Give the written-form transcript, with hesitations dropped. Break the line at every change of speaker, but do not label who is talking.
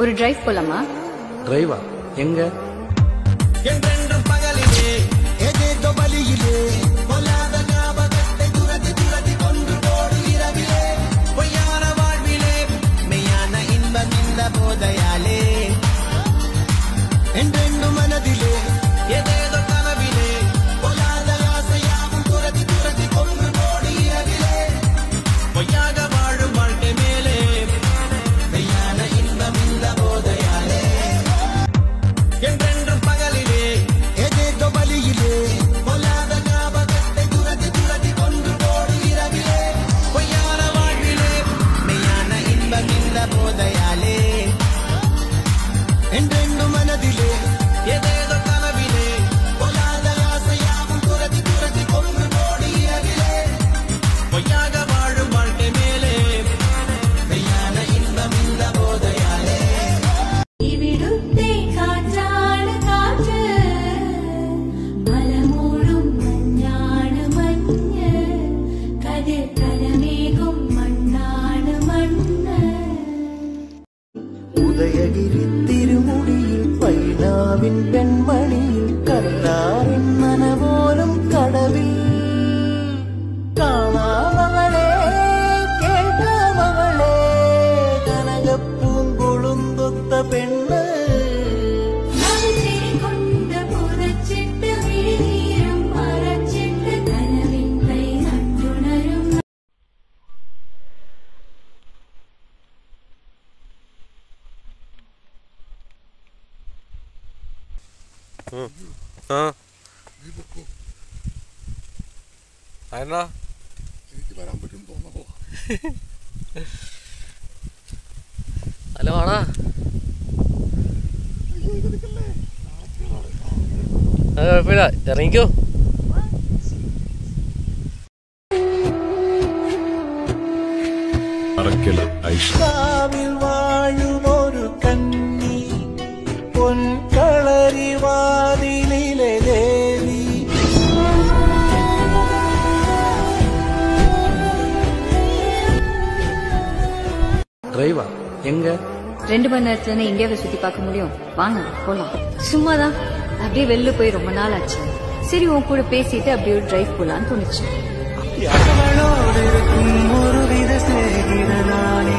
ஒரு டிரைவ் போலாமா?
டிரைவா? எங்க?
ഉദയഗിരി തിരുമുടിയിൽ പൈനാവിൻ പെൺമണിയിൽ കല്ലാറിൻ മനപോലും കടവിൽ കാണാമവളെ കേൾക്കാമവളെ കനകപ്പൂങ്കൊളുന്തൊത്ത പെണ്ണ്
അതെന്നാ
എനിക്ക് വരാൻ പറ്റും തോന്നപ്പോ
അല്ല വാടാ കുഴപ്പമില്ല ഇറങ്ങിക്കോ
കാവിൽ വാഴുമൊരു കന്നി പൊൻകളരി വാതിലിലെ ദേവി
டிரைவா? எங்க?
2 மணி நேரத்துல இந்தியாவை சுத்தி பார்க்க முடியும். வாங்க போலாம். சும்மாதான் அப்படியே வெளில போய் ரொம்ப நாள் ஆச்சு. சரி உன் கூட பேசிட்டு அப்படியே ஒரு டிரைவ் போலான்னு தோணுச்சு.
அவளோடு இருக்கும் ஒரு வித சேகிரனானே